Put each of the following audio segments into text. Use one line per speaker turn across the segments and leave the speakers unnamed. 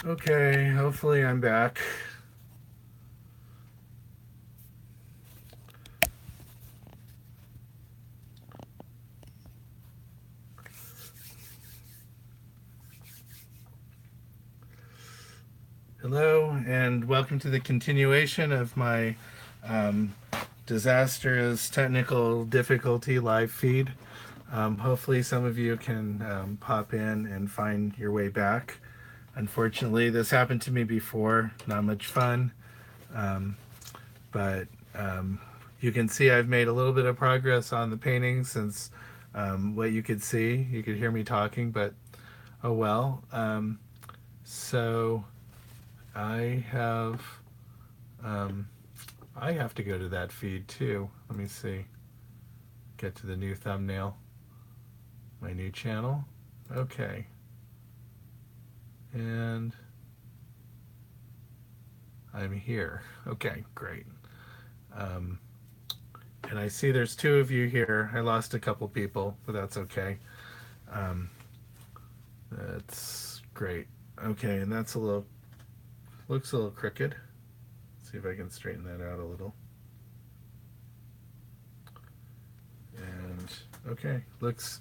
Okay, hopefully I'm back. Hello, and welcome to the continuation of my um, disastrous technical difficulty live feed. Hopefully, some of you can pop in and find your way back. Unfortunately, this happened to me before. Not much fun, um, but you can see I've made a little bit of progress on the painting since what you could see. You could hear me talking, but oh well. So I have um, I have to go to that feed too. Let me see. Get to the new thumbnail. My new channel. Okay. And I'm here. Okay, great. Um, and I see there's two of you here. I lost a couple people, but that's okay. Um, that's great. Okay, and that's a little looks a little crooked. Let's see if I can straighten that out a little. And okay, looks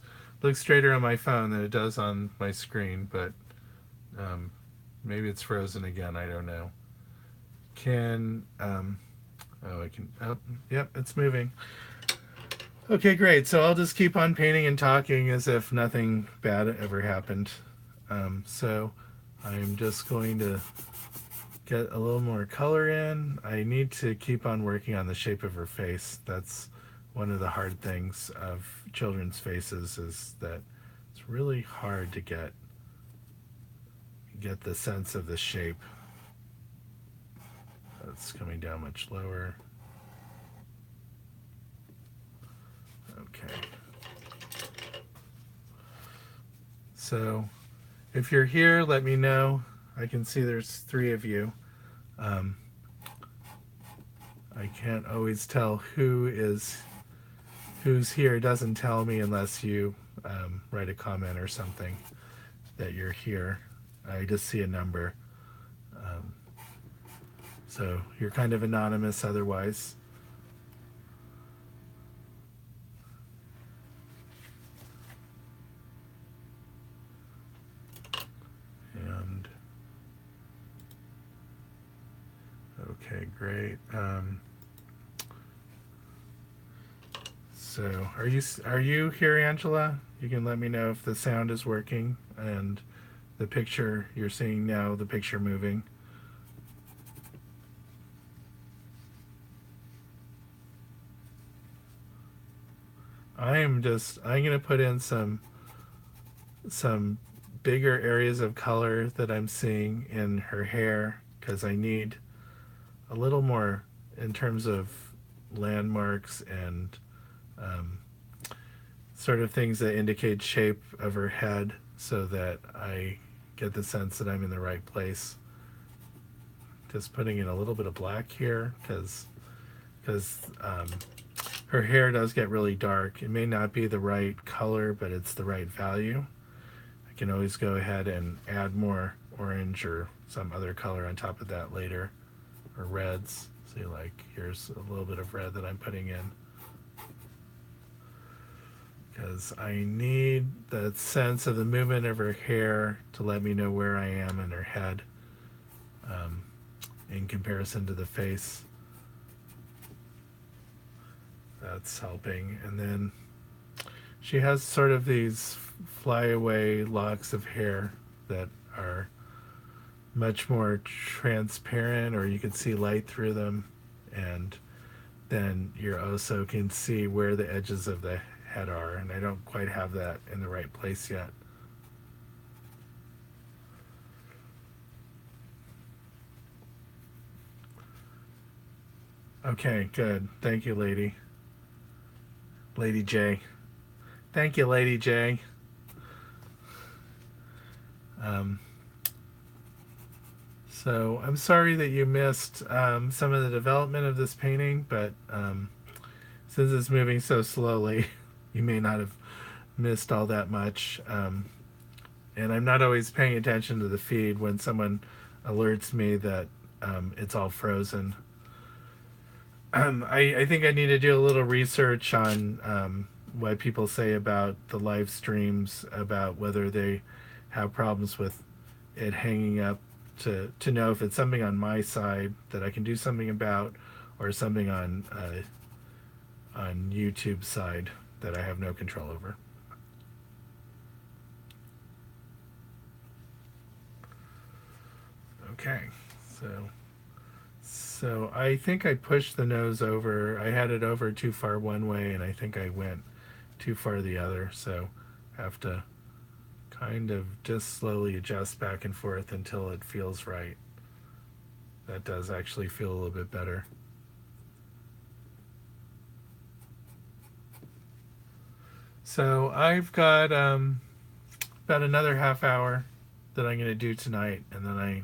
straighter on my phone than it does on my screen, but um, maybe it's frozen again. I don't know. Can oh I can oh yep it's moving. Okay, great. So I'll just keep on painting and talking as if nothing bad ever happened. So I'm just going to get a little more color in. I need to keep on working on the shape of her face. That's one of the hard things of children's faces is that it's really hard to get the sense of the shape. It's coming down much lower. Okay. So if you're here, let me know. I can see there's three of you. Um, I can't always tell who's here. It doesn't tell me unless you write a comment or something that you're here. I just see a number. Um, so you're kind of anonymous otherwise. And okay, great. So are you here, Angela? You can let me know if the sound is working and the picture you're seeing now, the picture moving. I'm gonna put in some bigger areas of color that I'm seeing in her hair because I need a little more in terms of landmarks and um, sort of things that indicate shape of her head so that I get the sense that I'm in the right place. Just putting in a little bit of black here because her hair does get really dark. It may not be the right color, but it's the right value. I can always go ahead and add more orange or some other color on top of that later, or reds. See, like here's a little bit of red that I'm putting in because I need the sense of the movement of her hair to let me know where I am in her head um, in comparison to the face. That's helping. And then she has sort of these flyaway locks of hair that are much more transparent, or you can see light through them. And then you also can see where the edges of the head are. And I don't quite have that in the right place yet. Okay, good. Thank you, lady. Lady J. Thank you, Lady J. Um, so I'm sorry that you missed some of the development of this painting, but since it's moving so slowly, you may not have missed all that much. and I'm not always paying attention to the feed when someone alerts me that it's all frozen. I think I need to do a little research on what people say about the live streams, about whether they have problems with it hanging up, to know if it's something on my side that I can do something about, or something on YouTube side that I have no control over. Okay, so I think I pushed the nose over. I had it over too far one way, and I think I went too far the other. So have to kind of just slowly adjust back and forth until it feels right. That does actually feel a little bit better. So I've got about another half hour that I'm going to do tonight, and then I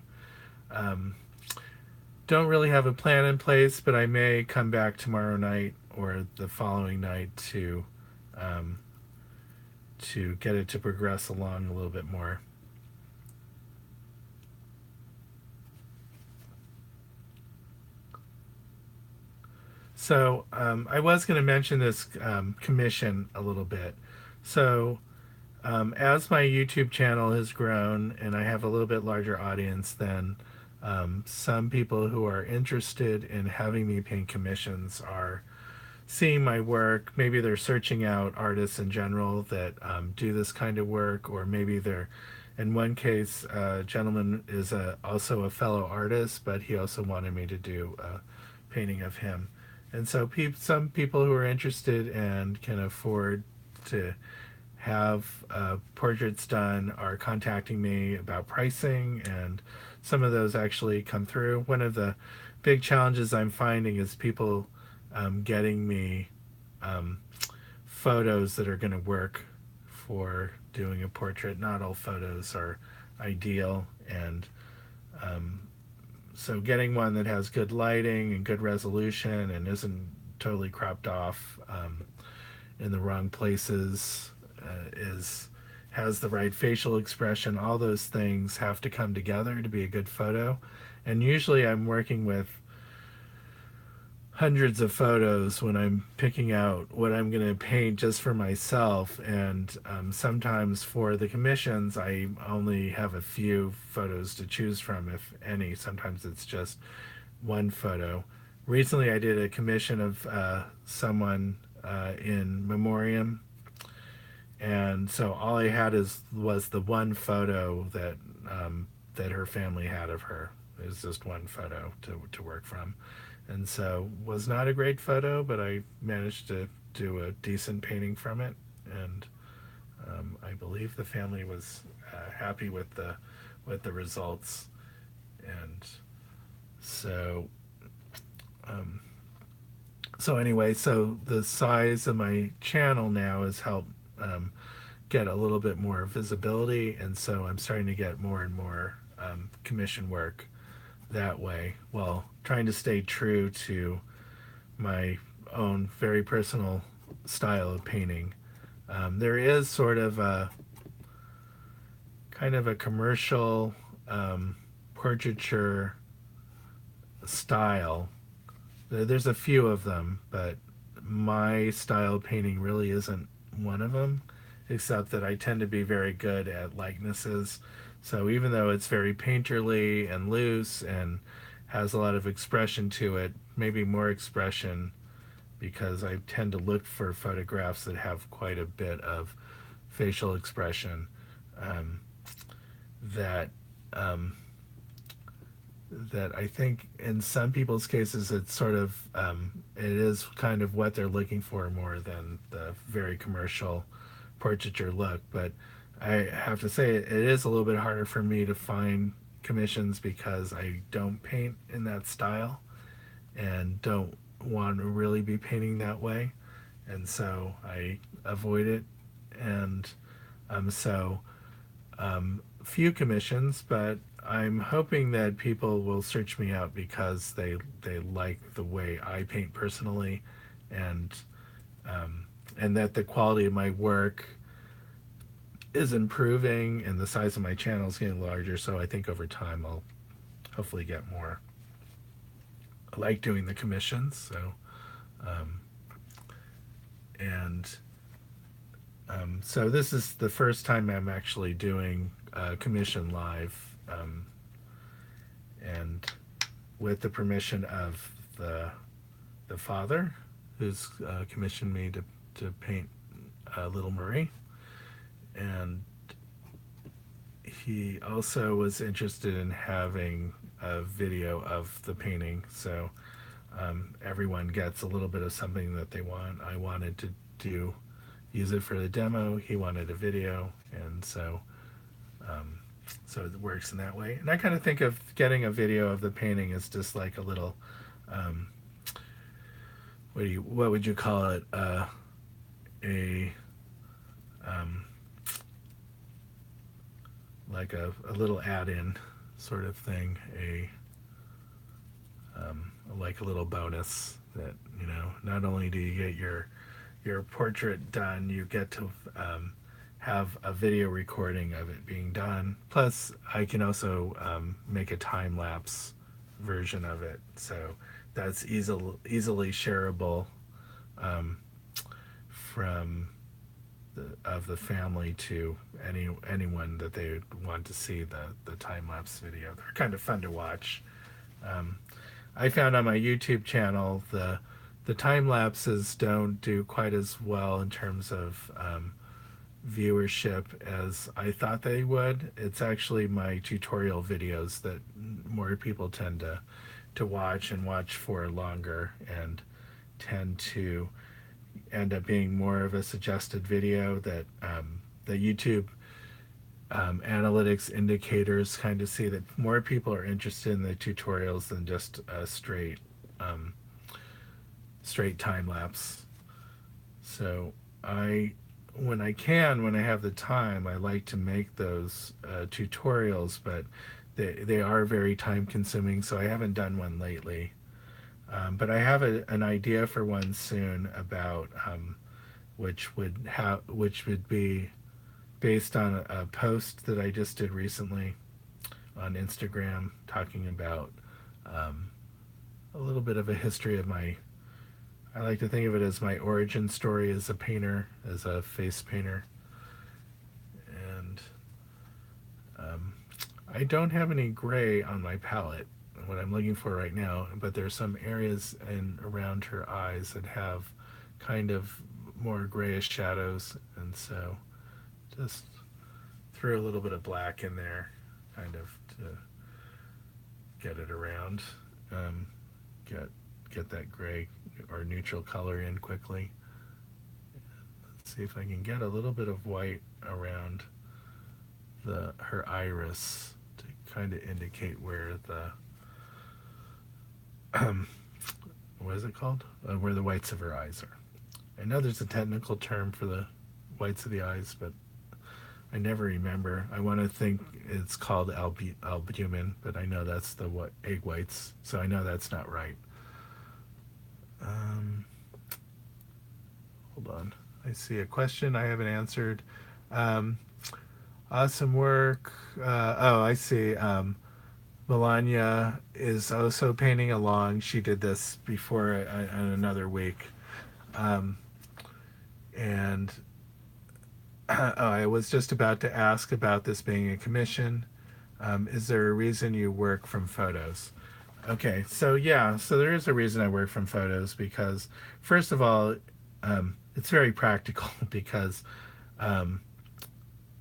don't really have a plan in place, but I may come back tomorrow night or the following night um, to get it to progress along a little bit more. So I was going to mention this commission a little bit. So as my YouTube channel has grown and I have a little bit larger audience, then some people who are interested in having me paint commissions are seeing my work. Maybe they're searching out artists in general that do this kind of work, or maybe they're, in one case, a gentleman is also a fellow artist, but he also wanted me to do a painting of him. And so some people who are interested and can afford to have portraits done are contacting me about pricing, and some of those actually come through. One of the big challenges I'm finding is people getting me um, photos that are going to work for doing a portrait. Not all photos are ideal, and um, so getting one that has good lighting and good resolution and isn't totally cropped off in the wrong places, is has the right facial expression. All those things have to come together to be a good photo. And usually I'm working with hundreds of photos when I'm picking out what I'm going to paint just for myself. And sometimes for the commissions, I only have a few photos to choose from, if any. Sometimes it's just one photo. Recently, I did a commission of someone in memoriam, and so all I had was the one photo that her family had of her. It was just one photo to work from, and so was not a great photo, but I managed to do a decent painting from it, and I believe the family was happy with the results, and so um, anyway, so the size of my channel now has helped get a little bit more visibility, and so I'm starting to get more and more commission work that way, while trying to stay true to my own very personal style of painting. There is sort of a kind of a commercial portraiture style. There's a few of them, but my style of painting really isn't one of them, except that I tend to be very good at likenesses. So even though it's very painterly and loose and has a lot of expression to it, maybe more expression, because I tend to look for photographs that have quite a bit of facial expression, um, that um, that I think in some people's cases it's sort of it is kind of what they're looking for more than the very commercial portraiture look. But I have to say it is a little bit harder for me to find commissions because I don't paint in that style and don't want to really be painting that way, and so I avoid it. And so few commissions, but I'm hoping that people will search me out because they like the way I paint personally, and and that the quality of my work is improving, and the size of my channel is getting larger. So I think over time I'll hopefully get more. I like doing the commissions, so um, and so this is the first time I'm actually doing commission live, and with the permission of the father, who's commissioned me to paint Little Marie, and he also was interested in having a video of the painting, so everyone gets a little bit of something that they want. I wanted to do use it for the demo. He wanted a video, and so it works in that way. And I kind of think of getting a video of the painting as just like a little um, what would you call it? A like a little add-in sort of thing, like a little bonus that, not only do you get your portrait done, you get to have a video recording of it being done. Plus, I can also make a time lapse version of it, so that's easily shareable from the family to anyone that they want to see the time lapse video. They're kind of fun to watch. I found on my YouTube channel the time lapses don't do quite as well in terms of viewership as I thought they would. It's actually my tutorial videos that more people tend to watch and watch for longer, and tend to end up being more of a suggested video that the YouTube analytics indicators kind of see that more people are interested in the tutorials than just a straight time lapse. So when I have the time, I like to make those tutorials, but they are very time consuming, so I haven't done one lately. But I have an idea for one soon about which would be based on a post that I just did recently on Instagram, talking about a little bit of a history of I like to think of it as my origin story as a painter, as a face painter. And I don't have any gray on my palette, what I'm looking for right now, but there's some areas around her eyes that have kind of more grayish shadows, and so just threw a little bit of black in there, kind of to get it around, get that gray or neutral color in quickly. Let's see if I can get a little bit of white around her iris to kind of indicate where what is it called? Where the whites of her eyes are. I know there's a technical term for the whites of the eyes, but I never remember. I want to think it's called albumin, but I know that's the egg whites, so I know that's not right. Hold on. I see a question I haven't answered. Awesome work. I see. Melania is also painting along. She did this before in another week. And I was just about to ask about this being a commission. Is there a reason you work from photos? Okay, so there is a reason I work from photos, because first of all, it's very practical because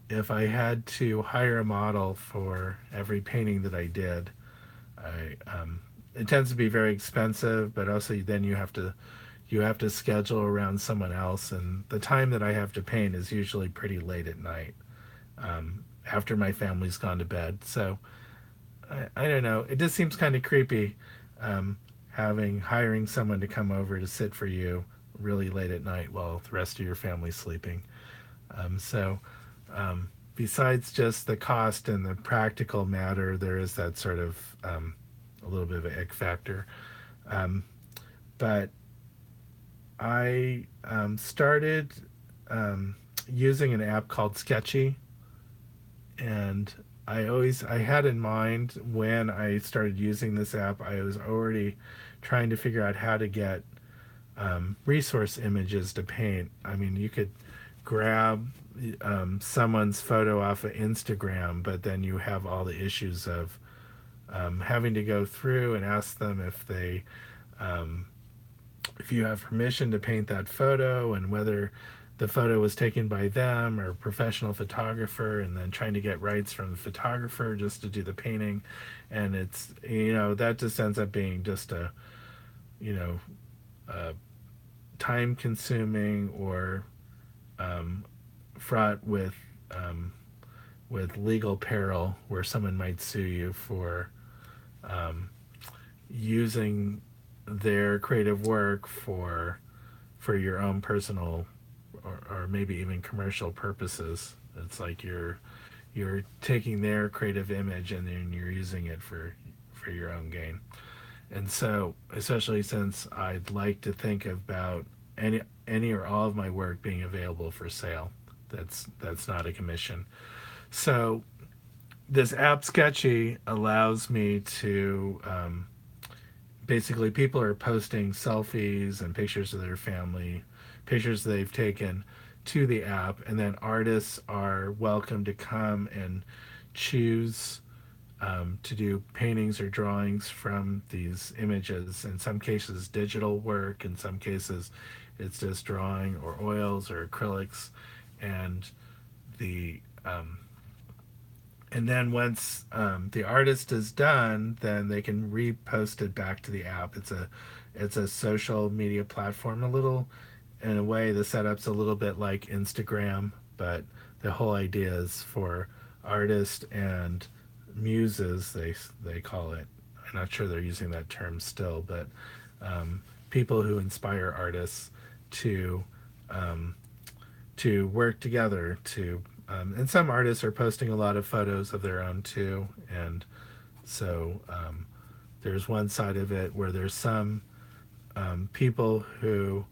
if I had to hire a model for every painting that I did, it tends to be very expensive, but also then you have to schedule around someone else, and the time that I have to paint is usually pretty late at night, after my family's gone to bed. So I don't know, it just seems kind of creepy, hiring someone to come over to sit for you really late at night while the rest of your family's sleeping. Besides just the cost and the practical matter, there is that sort of a little bit of an ick factor. But I started using an app called Sketchy. And I had in mind when I started using this app, I was already trying to figure out how to get resource images to paint. I mean, you could grab someone's photo off of Instagram, but then you have all the issues of having to go through and ask them um, if you have permission to paint that photo, and whether the photo was taken by them or a professional photographer, and then trying to get rights from the photographer just to do the painting. And it's, that just ends up being just a, you know a time consuming, or um, fraught um, with legal peril, where someone might sue you for um, using their creative work for your own personal, or maybe even commercial purposes. It's like you're taking their creative image and then you're using it for your own gain. And so, especially since I'd like to think about any or all of my work being available for sale, that's not a commission. So this app Sketchy allows me to, basically, people are posting selfies and pictures of their family, pictures they've taken, to the app, and then artists are welcome to come and choose to do paintings or drawings from these images. In some cases, digital work. In some cases, it's just drawing or oils or acrylics. And the and then once the artist is done, then they can repost it back to the app. It's a social media platform, a little, in a way, the setup's a little bit like Instagram, but the whole idea is for artists and muses, they call it. I'm not sure they're using that term still, but people who inspire artists to um, to work together, to and some artists are posting a lot of photos of their own too. And so there's one side of it where there's some people who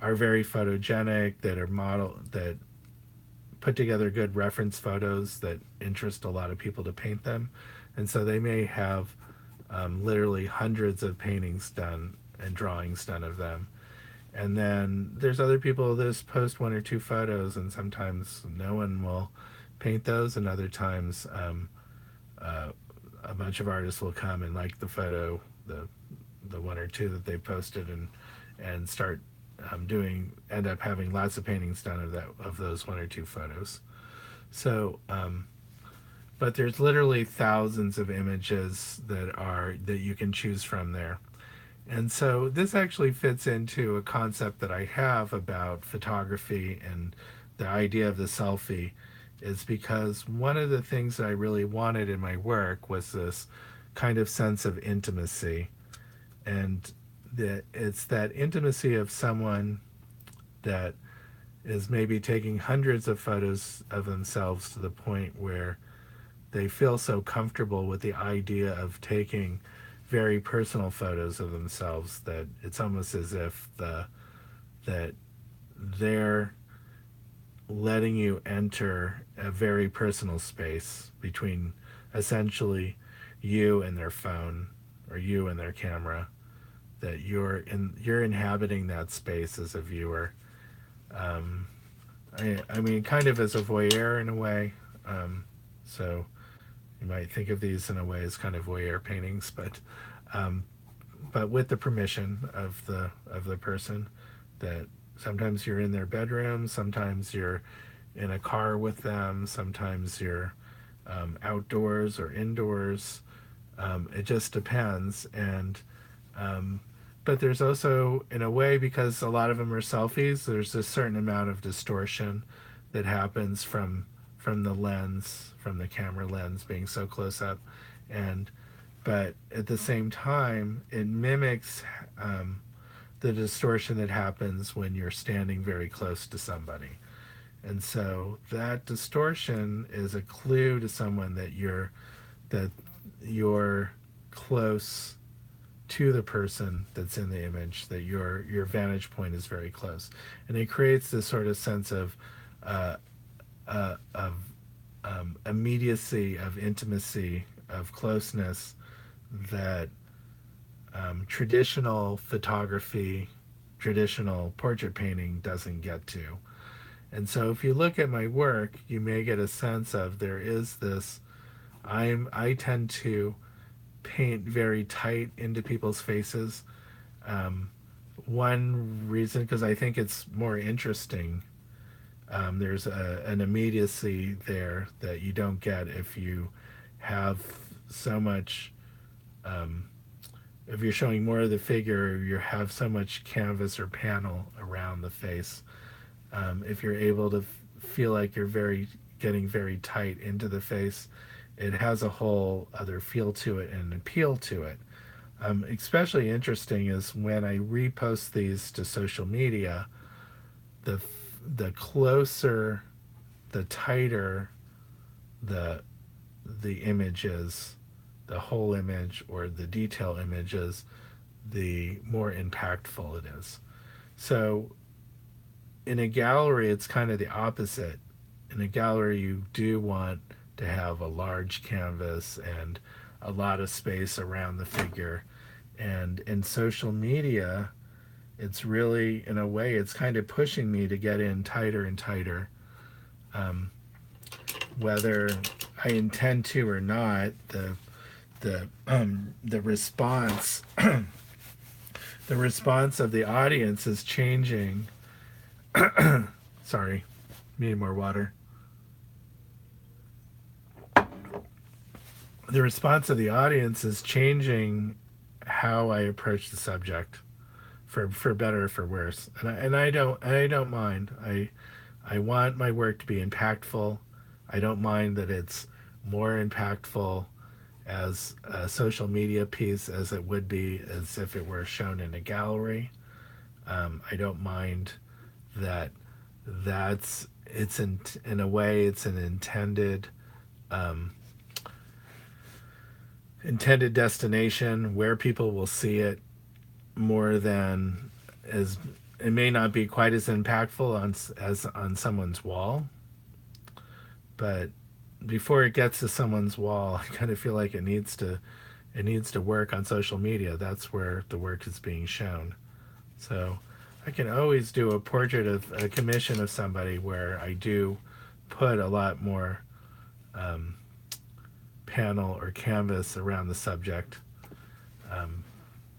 are very photogenic, that are model, that put together good reference photos that interest a lot of people to paint them. And so they may have literally hundreds of paintings done and drawings done of them. And then there's other people that just post one or two photos, and sometimes no one will paint those, and other times uh, a bunch of artists will come and like the photo, the one or two that they posted, and start end up having lots of paintings done of those one or two photos. So, but there's literally thousands of images that you can choose from there. And so this actually fits into a concept that I have about photography and the idea of the selfie, is because one of the things that I really wanted in my work was this kind of sense of intimacy. And it's that intimacy of someone that is maybe taking hundreds of photos of themselves to the point where they feel so comfortable with the idea of taking very personal photos of themselves that it's almost as if that they're letting you enter a very personal space between, essentially, you and their phone, or you and their camera, that you're inhabiting that space as a viewer. um, I mean, kind of as a voyeur in a way. So you might think of these in a way as kind of voyeur paintings, um, but with the permission of the person. That sometimes you're in their bedroom, sometimes you're in a car with them, sometimes you're outdoors or indoors. It just depends. And but there's also, in a way, because a lot of them are selfies, there's a certain amount of distortion that happens from the lens, from the camera lens being so close up. And but at the same time, it mimics the distortion that happens when you're standing very close to somebody. And so that distortion is a clue to someone that you're close to the person that's in the image, that your vantage point is very close. And it creates this sort of sense of uh, of immediacy, of intimacy, of closeness that traditional photography, traditional portrait painting doesn't get to. And so if you look at my work, you may get a sense of there is this. I tend to paint very tight into people's faces. Um, One reason, because I think it's more interesting. There's an immediacy there that you don't get if you have so much. Um, if you're showing more of the figure, you have so much canvas or panel around the face. If you're able to feel like you're very getting very tight into the face, it has a whole other feel to it and appeal to it. Especially interesting is when I repost these to social media, the the closer, the tighter the the image is, the whole image or the detail images, the more impactful it is. So in a gallery, it's kind of the opposite. In a gallery, you do want to have a large canvas and a lot of space around the figure. And in social media, it's really, in a way, it's kind of pushing me to get in tighter and tighter. Um, Whether I intend to or not, the response the response of the audience is changing. Sorry, need more water. The response of the audience is changing how I approach the subject, for better or for worse. And I don't mind. I want my work to be impactful. I don't mind that it's more impactful as a social media piece as it would be as if it were shown in a gallery. I don't mind that in a way it's an um, intended destination where people will see it more than as it may not be quite as impactful as on someone's wall, but before it gets to someone's wall, I kind of feel like it needs to work on social media. That's where the work is being shown. So I can always do a portrait of a commission of somebody where I do put a lot more um, panel or canvas around the subject.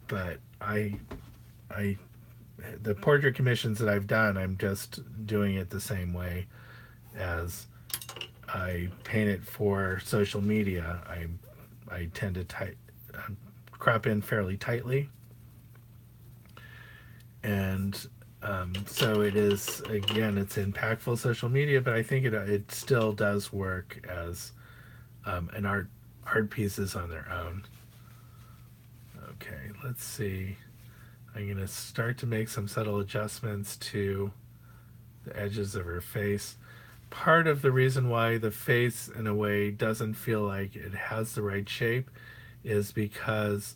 But I, the portrait commissions that I've done, I'm just doing it the same way as I paint it for social media. I tend to crop in fairly tightly, and so it is, again, it's impactful social media, but I think it still does work as an art pieces on their own. Okay, let's see. I'm gonna start to make some subtle adjustments to the edges of her face. Part of the reason why the face, in a way, doesn't feel like it has the right shape is because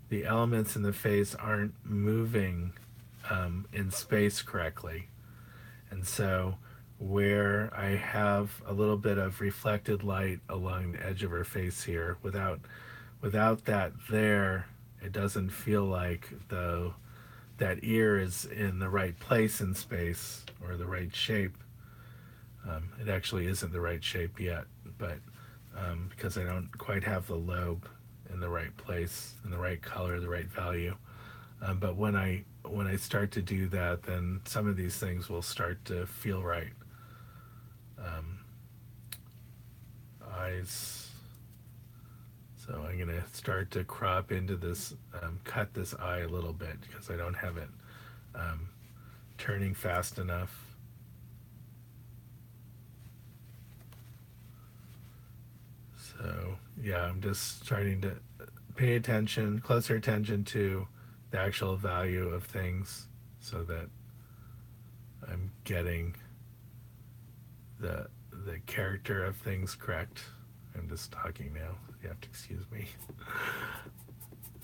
the elements in the face aren't moving in space correctly. And so, where I have a little bit of reflected light along the edge of her face here, without that there, it doesn't feel like that ear is in the right place in space or the right shape. It actually isn't the right shape yet, but because I don't quite have the lobe in the right place, in the right color, the right value. But when I start to do that, then some of these things will start to feel right. Um, Eyes. So I'm gonna start to crop into this, cut this eye a little bit because I don't have it um, turning fast enough. So yeah, I'm just trying to pay attention, closer attention to the actual value of things, so that I'm getting the the character of things correct. I'm just talking now. You have to excuse me.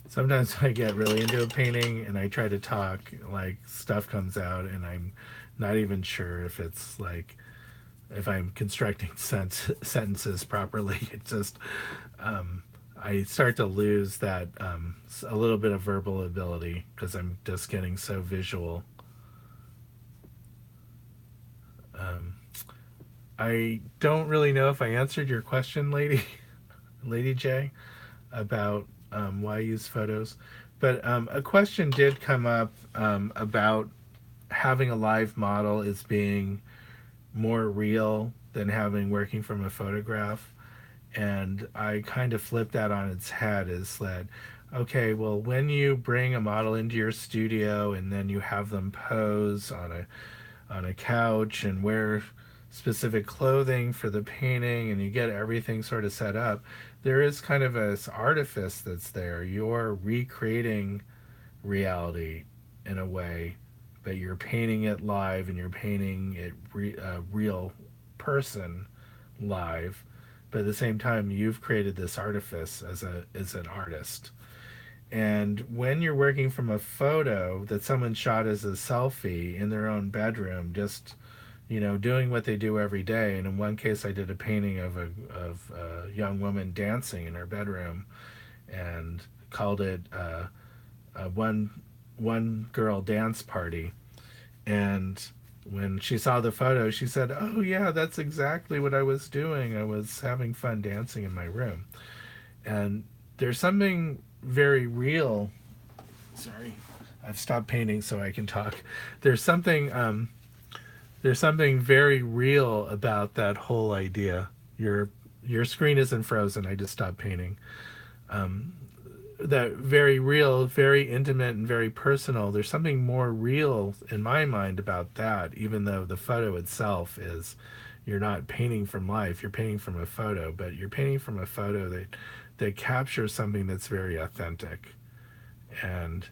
Sometimes I get really into a painting and I try to talk, like stuff comes out, and I'm not even sure if it's like if I'm constructing sentences properly. It just I start to lose that a little bit of verbal ability because I'm just getting so visual. Um, I don't really know if I answered your question, Lady J, about why I use photos, but a question did come up about having a live model as being more real than having working from a photograph. And I kind of flipped that on its head, is that okay, well, when you bring a model into your studio and then you have them pose on a couch and wear specific clothing for the painting and you get everything sort of set up, there is kind of a artifice that's there. You're recreating reality in a way, but you're painting it live and you're painting it a real person live. But at the same time, you've created this artifice as an artist. And when you're working from a photo that someone shot as a selfie in their own bedroom, just doing what they do every day. And in one case, I did a painting of a young woman dancing in her bedroom, and called it a one girl dance party. And when she saw the photo, she said, "Oh yeah, that's exactly what I was doing. I was having fun dancing in my room." And there's something very real. Sorry, I've stopped painting so I can talk. There's something there's something very real about that whole idea. Your screen isn't frozen. I just stopped painting. Um, that very real, very intimate, and very personal. There's something more real in my mind about that, even though the photo itself is, you're not painting from life, you're painting from a photo, but you're painting from a photo that captures something that's very authentic. And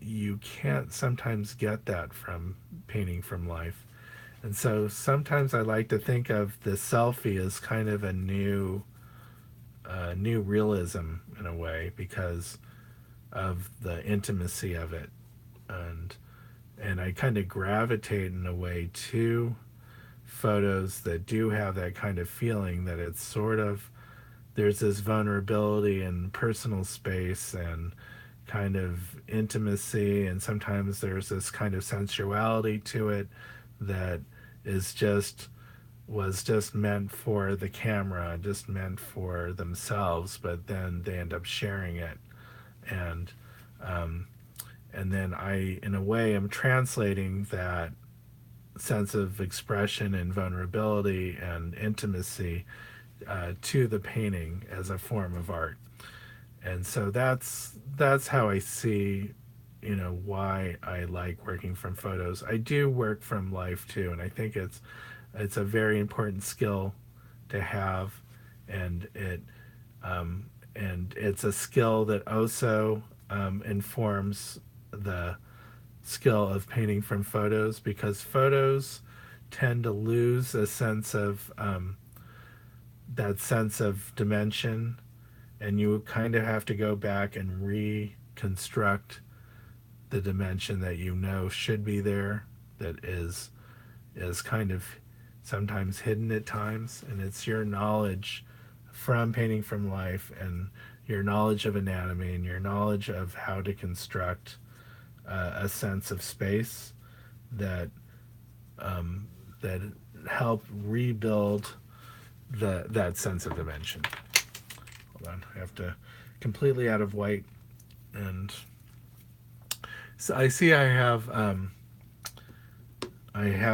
you can't sometimes get that from painting from life. And so sometimes I like to think of the selfie as kind of a new realism in a way because of the intimacy of it, and I kind of gravitate in a way to photos that do have that kind of feeling, that it's sort of, there's this vulnerability and personal space and kind of intimacy, and sometimes there's this kind of sensuality to it that is just was just meant for the camera, just meant for themselves, but then they end up sharing it. And um, and then I, in a way, am translating that sense of expression and vulnerability and intimacy to the painting as a form of art. And so that's how I see, why I like working from photos. I do work from life too, and I think it's a very important skill to have, and it's a skill that also informs the skill of painting from photos, because photos tend to lose a sense of that sense of dimension, and you kind of have to go back and reconstruct the dimension that should be there, that is kind of sometimes hidden at times. And it's your knowledge from painting from life, and your knowledge of anatomy, and your knowledge of how to construct a sense of space that that help rebuild that sense of dimension. Hold on, I have to completely out of white, and so I see I have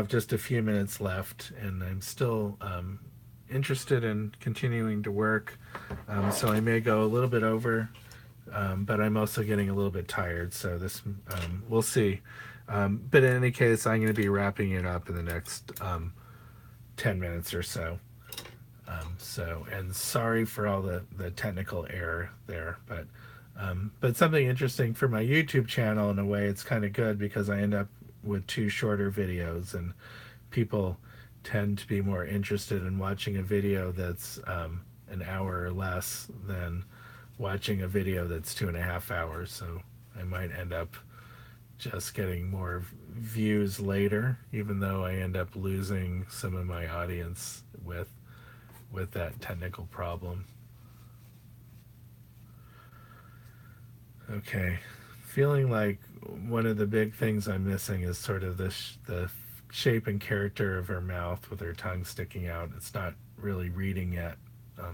just a few minutes left, and I'm still interested in continuing to work. So I may go a little bit over, but I'm also getting a little bit tired. So this, we'll see. But in any case, I'm going to be wrapping it up in the next 10 minutes or so. And sorry for all the technical error there, but something interesting for my YouTube channel. In a way, it's kind of good because I end up with two shorter videos, and people tend to be more interested in watching a video that's an hour or less than watching a video that's 2.5 hours. So I might end up just getting more views later, even though I end up losing some of my audience with that technical problem. Okay, feeling like one of the big things I'm missing is sort of the shape and character of her mouth with her tongue sticking out. It's not really reading yet,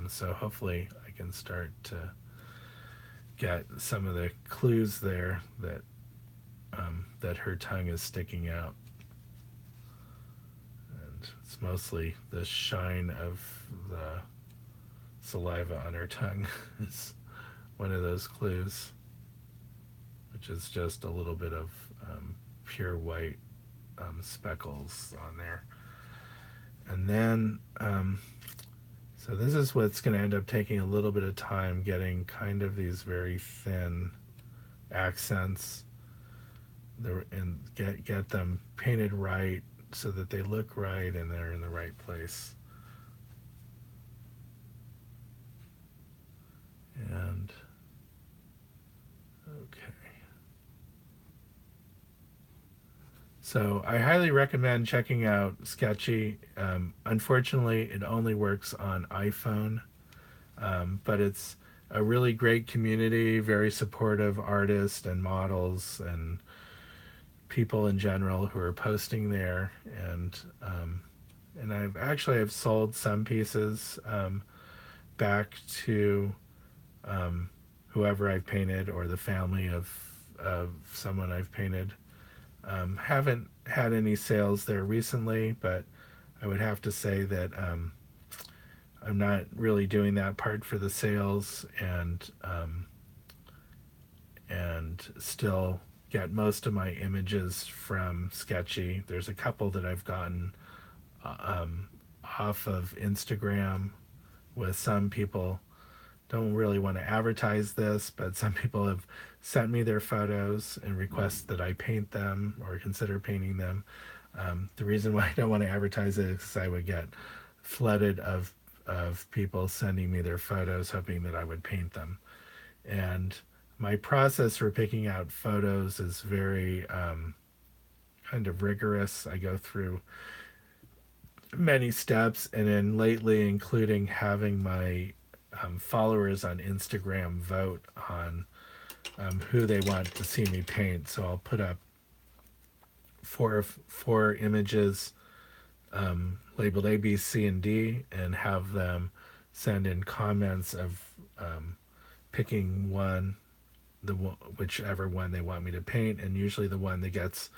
so hopefully I can start to get some of the clues there that her tongue is sticking out. And it's mostly the shine of the saliva on her tongue is one of those clues, which is just a little bit of pure white speckles on there. And then, so this is what's going to end up taking a little bit of time, getting kind of these very thin accents and get them painted right so that they look right and they're in the right place. And okay. So I highly recommend checking out Sketchy. Unfortunately, it only works on iPhone, but it's a really great community, very supportive artists and models and people in general who are posting there. And I've sold some pieces back to whoever I've painted or the family of someone I've painted. Haven't had any sales there recently, but I would have to say that I'm not really doing that part for the sales, and still get most of my images from Sketchy. There's a couple that I've gotten off of Instagram with some people. Don't really want to advertise this, but some people have sent me their photos and request that I paint them or consider painting them. The reason why I don't want to advertise it is because I would get flooded of people sending me their photos hoping that I would paint them. And my process for picking out photos is very kind of rigorous. I go through many steps, and then lately including having my followers on Instagram vote on who they want to see me paint. So I'll put up four images labeled A, B, C, and D, and have them send in comments of picking one, whichever one they want me to paint, and usually the one that gets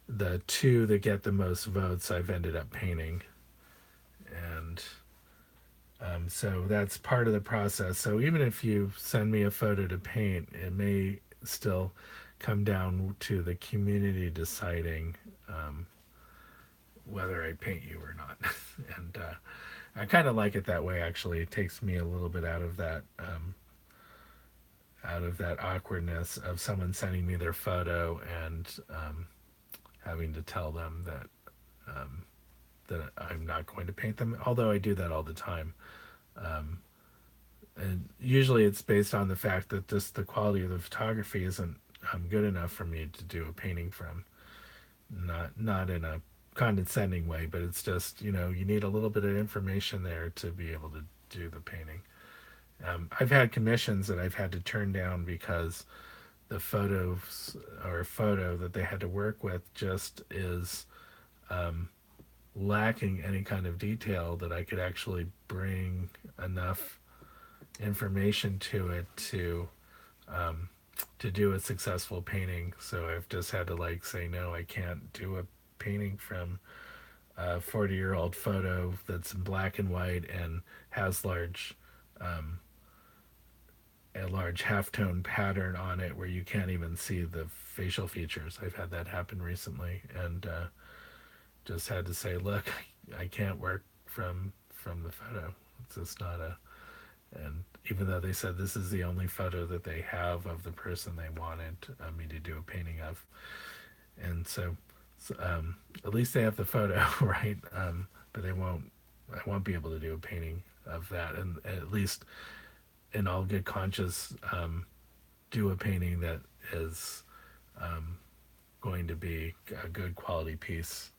the two that get the most votes I've ended up painting. And so that's part of the process. So even if you send me a photo to paint, it may still come down to the community deciding whether I paint you or not. And I kind of like it that way, actually. It takes me a little bit out of that awkwardness of someone sending me their photo and having to tell them that I'm not going to paint them, although I do that all the time. And usually it's based on the fact that just the quality of the photography isn't good enough for me to do a painting from. Not in a condescending way, but it's just, you need a little bit of information there to be able to do the painting. I've had commissions that I've had to turn down because the photo that they had to work with just is lacking any kind of detail that I could actually bring enough information to it to do a successful painting. So I've just had to say, no, I can't do a painting from a 40-year-old photo that's in black and white and has a large halftone pattern on it where you can't even see the facial features. I've had that happen recently, and just had to say, look, I can't work from the photo. It's just not and even though they said this is the only photo that they have of the person they wanted me to do a painting of, and so at least they have the photo, right? But I won't be able to do a painting of that, and at least in all good conscience do a painting that is going to be a good quality piece.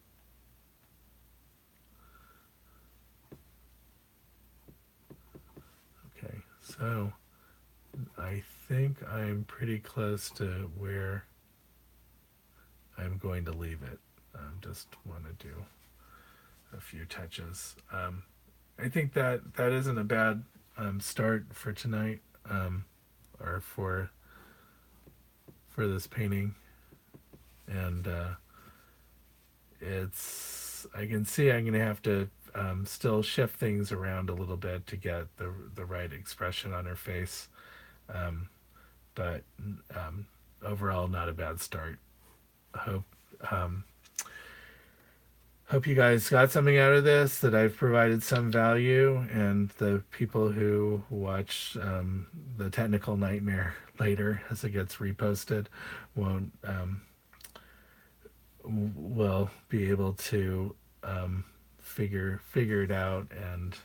Okay, so I think I'm pretty close to where I'm going to leave it. Just want to do a few touches. I think that isn't a bad start for tonight, or for this painting, and I can see I'm gonna have to still shift things around a little bit to get the right expression on her face, um, but overall not a bad start. Hope um, hope you guys got something out of this, that I've provided some value, and the people who watch the technical nightmare later as it gets reposted won't will be able to figure it out, and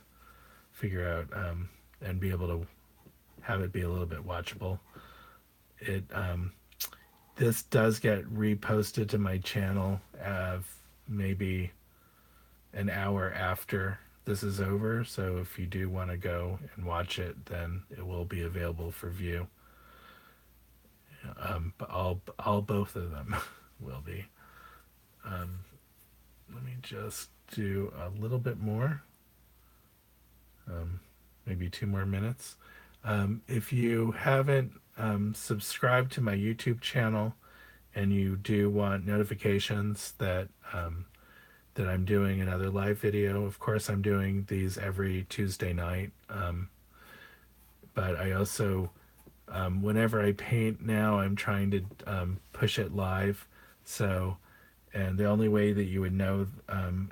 figure out and be able to have it be a little bit watchable. It This does get reposted to my channel maybe an hour after this is over, so if you do want to go and watch it, then it will be available for view. But all both of them will be. Let me just do a little bit more, maybe 2 more minutes. If you haven't subscribed to my YouTube channel, and you do want notifications that that I'm doing another live video, of course I'm doing these every Tuesday night. But I also, whenever I paint now, I'm trying to push it live. So, and the only way that you would know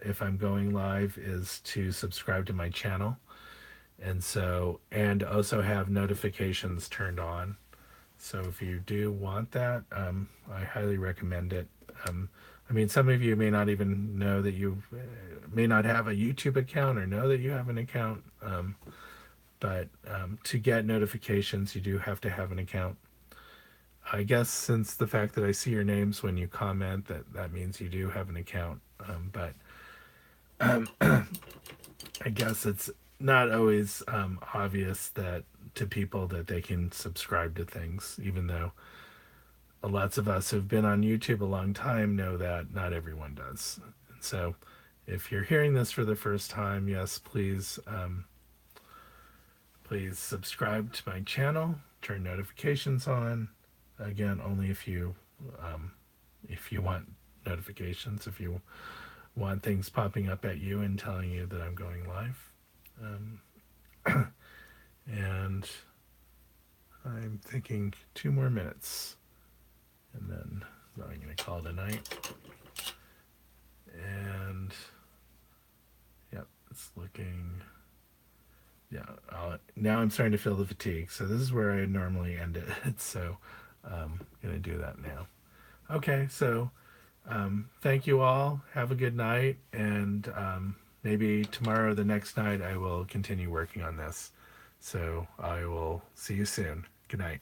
if I'm going live is to subscribe to my channel, and also have notifications turned on. So if you do want that, I highly recommend it. I mean, some of you may not even know that you may not have a YouTube account, or know that you have an account. But to get notifications, you do have to have an account. I guess since the fact that I see your names when you comment, that means you do have an account. But I guess it's not always obvious that to people that they can subscribe to things, even though lots of us who've been on YouTube a long time know that not everyone does. And so if you're hearing this for the first time, yes, please please subscribe to my channel, turn notifications on. Again, only if you want notifications, if you want things popping up at you and telling you that I'm going live. And I'm thinking 2 more minutes, and then I'm going to call it a night. And yep, it's looking, yeah, now I'm starting to feel the fatigue, so this is where I normally end it. So I'm going to do that now. Okay, so thank you all. Have a good night, and maybe tomorrow or the next night I will continue working on this. So I will see you soon. Good night.